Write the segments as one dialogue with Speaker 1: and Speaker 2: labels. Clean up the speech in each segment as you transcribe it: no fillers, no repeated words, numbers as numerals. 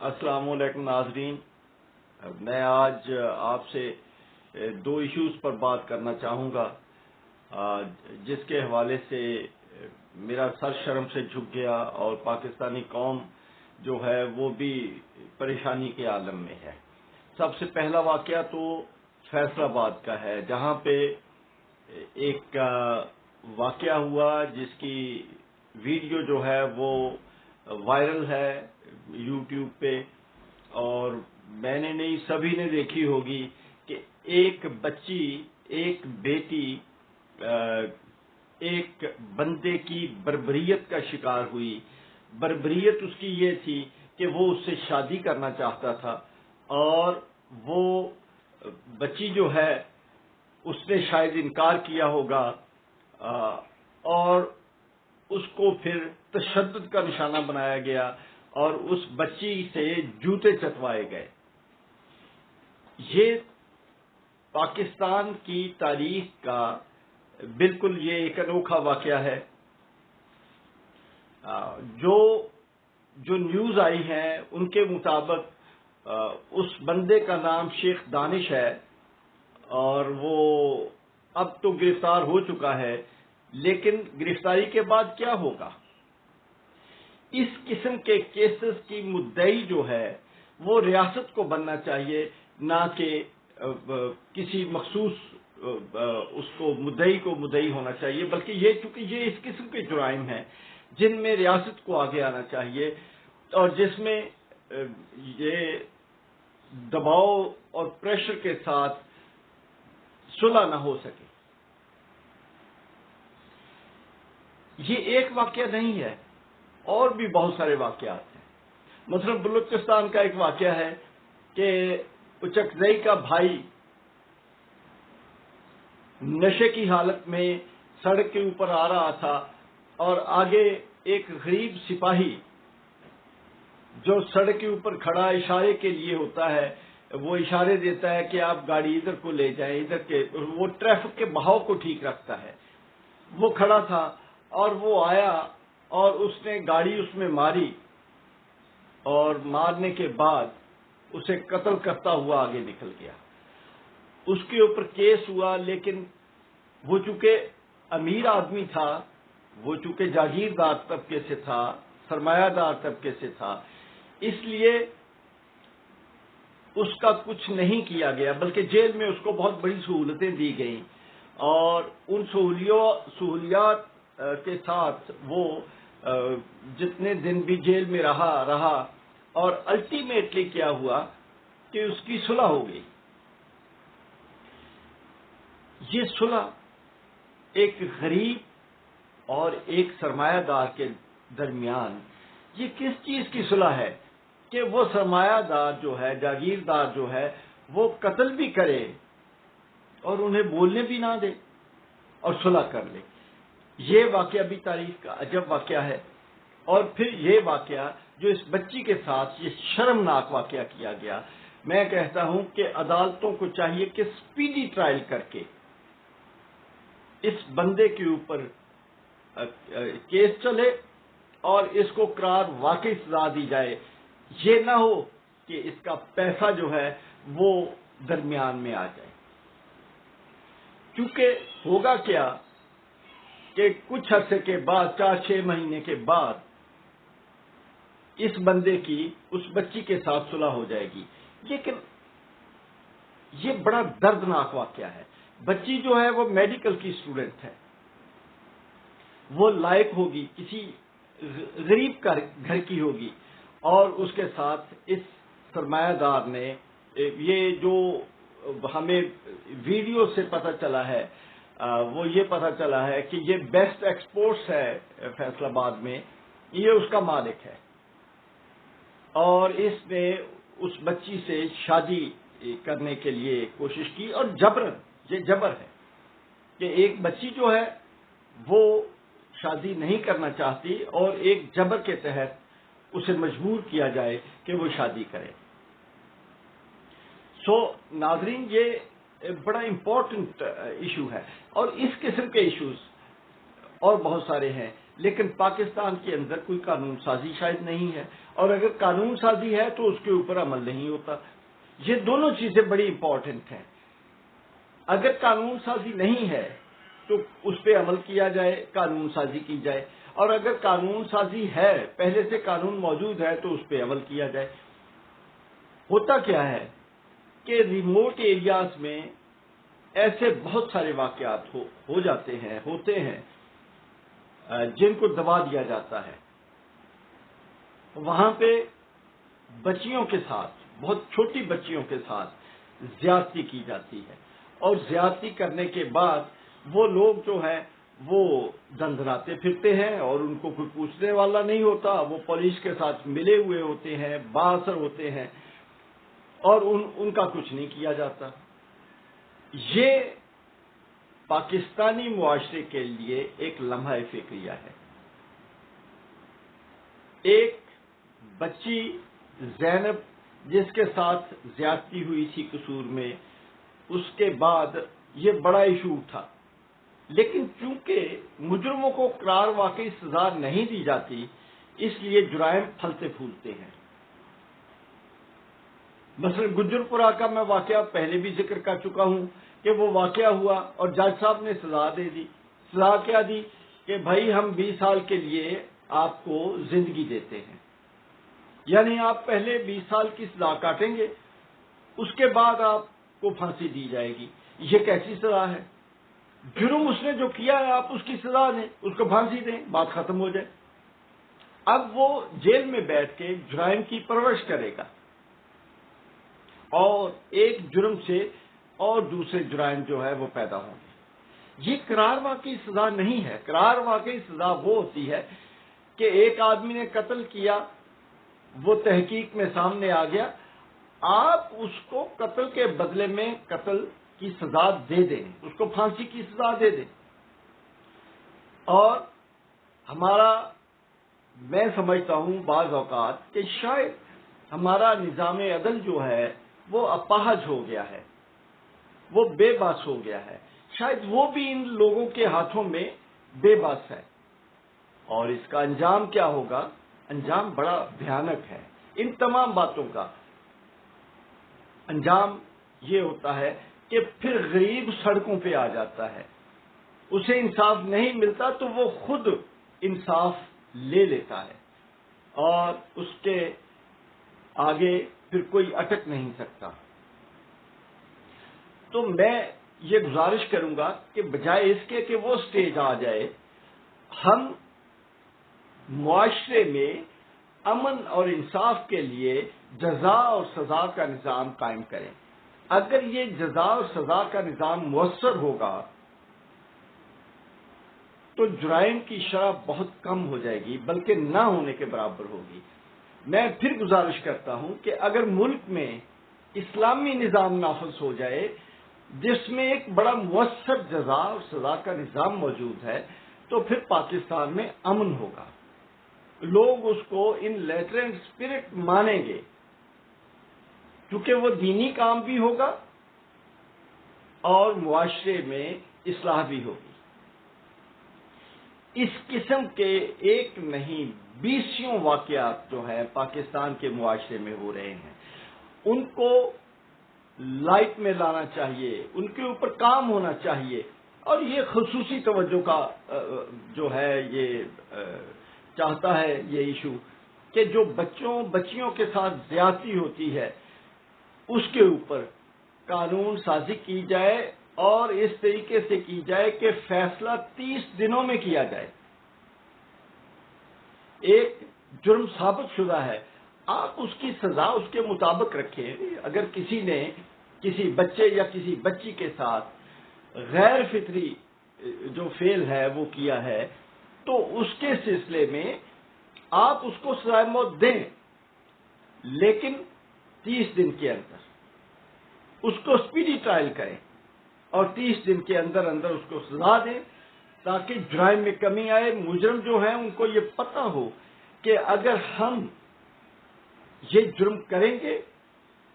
Speaker 1: السلام علیکم ناظرین، میں آج آپ سے دو ایشوز پر بات کرنا چاہوں گا جس کے حوالے سے میرا سر شرم سے جھک گیا اور پاکستانی قوم جو ہے وہ بھی پریشانی کے عالم میں ہے۔ سب سے پہلا واقعہ تو فیصل آباد کا ہے، جہاں پہ ایک واقعہ ہوا جس کی ویڈیو جو ہے وہ وائرل ہے یوٹیوب پہ، اور میں نے نہیں سبھی نے دیکھی ہوگی کہ ایک بچی، ایک بیٹی ایک بندے کی بربریت کا شکار ہوئی۔ بربریت اس کی یہ تھی کہ وہ اس سے شادی کرنا چاہتا تھا، اور وہ بچی جو ہے اس نے شاید انکار کیا ہوگا، اور اس کو پھر تشدد کا نشانہ بنایا گیا اور اس بچی سے جوتے چٹوائے گئے۔ یہ پاکستان کی تاریخ کا بالکل یہ ایک انوکھا واقعہ ہے۔ جو نیوز آئی ہیں ان کے مطابق اس بندے کا نام شیخ دانش ہے، اور وہ اب تو گرفتار ہو چکا ہے، لیکن گرفتاری کے بعد کیا ہوگا؟ اس قسم کے کیسز کی مدعی جو ہے وہ ریاست کو بننا چاہیے، نہ کہ کسی مخصوص اس کو مدعی ہونا چاہیے، بلکہ یہ چونکہ یہ اس قسم کے جرائم ہیں جن میں ریاست کو آگے آنا چاہیے، اور جس میں یہ دباؤ اور پریشر کے ساتھ صلح نہ ہو سکے۔ یہ ایک واقعہ نہیں ہے، اور بھی بہت سارے واقعات ہیں۔ مثلا بلوچستان کا ایک واقعہ ہے کہ اچکزئی کا بھائی نشے کی حالت میں سڑک کے اوپر آ رہا تھا، اور آگے ایک غریب سپاہی جو سڑک کے اوپر کھڑا اشارے کے لیے ہوتا ہے، وہ اشارے دیتا ہے کہ آپ گاڑی ادھر کو لے جائیں، ادھر کے، وہ ٹریفک کے بہاؤ کو ٹھیک رکھتا ہے۔ وہ کھڑا تھا اور وہ آیا اور اس نے گاڑی اس میں ماری، اور مارنے کے بعد اسے قتل کرتا ہوا آگے نکل گیا۔ اس کے اوپر کیس ہوا، لیکن وہ چونکہ امیر آدمی تھا، وہ چونکہ جاگیردار طبقے سے تھا، سرمایہ دار طبقے سے تھا، اس لیے اس کا کچھ نہیں کیا گیا، بلکہ جیل میں اس کو بہت بڑی سہولتیں دی گئیں، اور ان سہولیات کے ساتھ وہ جتنے دن بھی جیل میں رہا، اور الٹیمیٹلی کیا ہوا کہ اس کی صلح ہو گئی۔ یہ صلح ایک غریب اور ایک سرمایہ دار کے درمیان یہ کس چیز کی صلح ہے کہ وہ سرمایہ دار جو ہے، جاگیردار جو ہے، وہ قتل بھی کرے اور انہیں بولنے بھی نہ دے اور صلح کر لے۔ یہ واقعہ بھی تاریخ کا عجب واقعہ ہے۔ اور پھر یہ واقعہ جو اس بچی کے ساتھ یہ شرمناک واقعہ کیا گیا، میں کہتا ہوں کہ عدالتوں کو چاہیے کہ سپیڈی ٹرائل کر کے اس بندے کے اوپر کیس چلے اور اس کو قرار واقعی سزا دی جائے۔ یہ نہ ہو کہ اس کا پیسہ جو ہے وہ درمیان میں آ جائے، کیونکہ ہوگا کیا کہ کچھ عرصے کے بعد، 4-6 مہینے کے بعد، اس بندے کی اس بچی کے ساتھ صلح ہو جائے گی۔ لیکن یہ بڑا دردناک واقعہ ہے۔ بچی جو ہے وہ میڈیکل کی اسٹوڈنٹ ہے، وہ لائق ہوگی، کسی غریب گھر کی ہوگی، اور اس کے ساتھ اس سرمایہ دار نے، یہ جو ہمیں ویڈیو سے پتہ چلا ہے، وہ یہ پتہ چلا ہے کہ یہ بیسٹ ایکسپورٹس ہے فیصل آباد میں، یہ اس کا مالک ہے، اور اس نے اس بچی سے شادی کرنے کے لیے کوشش کی، اور جبرن، یہ جبر ہے کہ ایک بچی جو ہے وہ شادی نہیں کرنا چاہتی اور ایک جبر کے تحت اسے مجبور کیا جائے کہ وہ شادی کرے۔ ناظرین، یہ بڑا امپورٹنٹ ایشو ہے، اور اس قسم کے ایشوز اور بہت سارے ہیں لیکن پاکستان کے اندر کوئی قانون سازی شاید نہیں ہے، اور اگر قانون سازی ہے تو اس کے اوپر عمل نہیں ہوتا۔ یہ دونوں چیزیں بڑی امپورٹنٹ ہیں۔ اگر قانون سازی نہیں ہے تو اس پہ عمل کیا جائے، قانون سازی کی جائے، اور اگر قانون سازی ہے، پہلے سے قانون موجود ہے، تو اس پہ عمل کیا جائے۔ ہوتا کیا ہے کہ ریموٹ ایریاز میں ایسے بہت سارے واقعات ہو جاتے ہیں، ہوتے ہیں، جن کو دبا دیا جاتا ہے۔ وہاں پہ بچیوں کے ساتھ، بہت چھوٹی بچیوں کے ساتھ زیادتی کی جاتی ہے، اور زیادتی کرنے کے بعد وہ لوگ جو ہیں وہ دندناتے پھرتے ہیں، اور ان کو کوئی پوچھنے والا نہیں ہوتا، وہ پولیس کے ساتھ ملے ہوئے ہوتے ہیں، بااثر ہوتے ہیں، اور ان کا کچھ نہیں کیا جاتا۔ یہ پاکستانی معاشرے کے لیے ایک لمحہ فکریہ ہے۔ ایک بچی زینب جس کے ساتھ زیادتی ہوئی تھی قصور میں، اس کے بعد یہ بڑا ایشو تھا، لیکن چونکہ مجرموں کو قرار واقعی سزا نہیں دی جاتی، اس لیے جرائم پھلتے پھولتے ہیں۔ مثلا گجرپورہ کا میں واقعہ پہلے بھی ذکر کر چکا ہوں کہ وہ واقعہ ہوا اور جج صاحب نے سزا دے دی۔ سزا کیا دی کہ بھائی ہم 20 سال کے لیے آپ کو زندگی دیتے ہیں، یعنی آپ پہلے 20 سال کی سزا کاٹیں گے، اس کے بعد آپ کو پھانسی دی جائے گی۔ یہ کیسی سزا ہے؟ جرم اس نے جو کیا ہے آپ اس کی سزا دیں، اس کو پھانسی دیں، بات ختم ہو جائے۔ اب وہ جیل میں بیٹھ کے جرائم کی پرورش کرے گا، اور ایک جرم سے اور دوسرے جرائم جو ہے وہ پیدا ہوں گے۔ یہ قرار واقعی سزا نہیں ہے۔ قرار واقعی سزا وہ ہوتی ہے کہ ایک آدمی نے قتل کیا، وہ تحقیق میں سامنے آ گیا، آپ اس کو قتل کے بدلے میں قتل کی سزا دے دیں، اس کو پھانسی کی سزا دے دیں۔ اور میں سمجھتا ہوں بعض اوقات کہ شاید ہمارا نظام عدل جو ہے وہ اپاہج ہو گیا ہے، وہ بے بس ہو گیا ہے، شاید وہ بھی ان لوگوں کے ہاتھوں میں بے بس ہے، اور اس کا انجام کیا ہوگا؟ انجام بڑا بھیانک ہے۔ ان تمام باتوں کا انجام یہ ہوتا ہے کہ پھر غریب سڑکوں پہ آ جاتا ہے، اسے انصاف نہیں ملتا تو وہ خود انصاف لے لیتا ہے، اور اس کے آگے پھر کوئی اٹک نہیں سکتا۔ تو میں یہ گزارش کروں گا کہ بجائے اس کے کہ وہ سٹیج آ جائے، ہم معاشرے میں امن اور انصاف کے لیے جزا اور سزا کا نظام قائم کریں۔ اگر یہ جزا اور سزا کا نظام مؤثر ہوگا تو جرائم کی شرح بہت کم ہو جائے گی، بلکہ نہ ہونے کے برابر ہوگی۔ میں پھر گزارش کرتا ہوں کہ اگر ملک میں اسلامی نظام نافذ ہو جائے جس میں ایک بڑا مؤثر جزا اور سزا کا نظام موجود ہے، تو پھر پاکستان میں امن ہوگا، لوگ اس کو ان لیٹر اینڈ اسپرٹ مانیں گے، کیونکہ وہ دینی کام بھی ہوگا اور معاشرے میں اصلاح بھی ہوگی۔ اس قسم کے ایک نہیں 20 واقعات جو ہے پاکستان کے معاشرے میں ہو رہے ہیں، ان کو لائٹ میں لانا چاہیے، ان کے اوپر کام ہونا چاہیے، اور یہ خصوصی توجہ کا جو ہے یہ چاہتا ہے یہ ایشو کہ جو بچیوں کے ساتھ زیادتی ہوتی ہے اس کے اوپر قانون سازی کی جائے، اور اس طریقے سے کی جائے کہ فیصلہ 30 دنوں میں کیا جائے۔ ایک جرم ثابت شدہ ہے، آپ اس کی سزا اس کے مطابق رکھیں۔ اگر کسی نے کسی بچے یا کسی بچی کے ساتھ غیر فطری جو فعل ہے وہ کیا ہے، تو اس کے سلسلے میں آپ اس کو سزائے موت دیں، لیکن 30 دن کے اندر اس کو اسپیڈی ٹرائل کریں، اور 30 دن کے اندر اندر اس کو سزا دیں، تاکہ جرائم میں کمی آئے۔ مجرم جو ہیں ان کو یہ پتہ ہو کہ اگر ہم یہ جرم کریں گے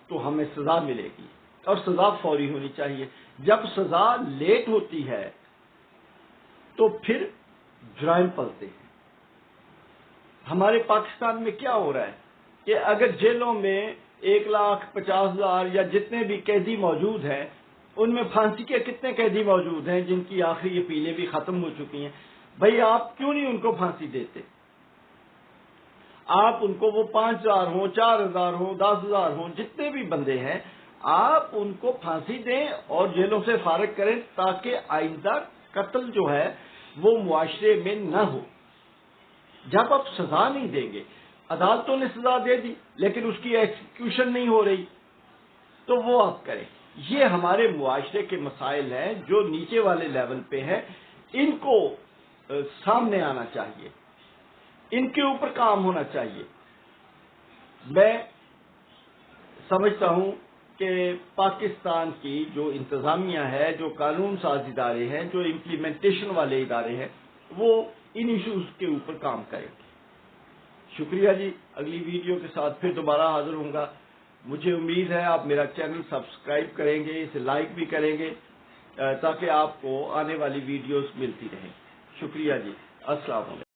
Speaker 1: تو ہمیں سزا ملے گی، اور سزا فوری ہونی چاہیے۔ جب سزا لیٹ ہوتی ہے تو پھر جرائم پلتے ہیں۔ ہمارے پاکستان میں کیا ہو رہا ہے کہ اگر جیلوں میں 1,50,000 یا جتنے بھی قیدی موجود ہیں، ان میں پھانسی کے کتنے قیدی موجود ہیں جن کی آخری اپیلیں بھی ختم ہو چکی ہیں؟ بھائی آپ کیوں نہیں ان کو پھانسی دیتے؟ آپ ان کو وہ 5,000 ہوں، 4,000 ہوں، 10,000 ہوں، جتنے بھی بندے ہیں آپ ان کو پھانسی دیں اور جیلوں سے فارغ کریں، تاکہ آئندہ قتل جو ہے وہ معاشرے میں نہ ہو۔ جب آپ سزا نہیں دیں گے، عدالتوں نے سزا دے دی لیکن اس کی ایکسیکیوشن نہیں ہو رہی، تو وہ آپ کریں۔ یہ ہمارے معاشرے کے مسائل ہیں جو نیچے والے لیول پہ ہیں، ان کو سامنے آنا چاہیے، ان کے اوپر کام ہونا چاہیے۔ میں سمجھتا ہوں کہ پاکستان کی جو انتظامیہ ہے، جو قانون ساز ادارے ہیں، جو امپلیمنٹیشن والے ادارے ہیں، وہ ان ایشوز کے اوپر کام کریں گے۔ شکریہ جی، اگلی ویڈیو کے ساتھ پھر دوبارہ حاضر ہوں گا۔ مجھے امید ہے آپ میرا چینل سبسکرائب کریں گے، اسے لائک بھی کریں گے، تاکہ آپ کو آنے والی ویڈیوز ملتی رہیں۔ شکریہ جی، السلام علیکم۔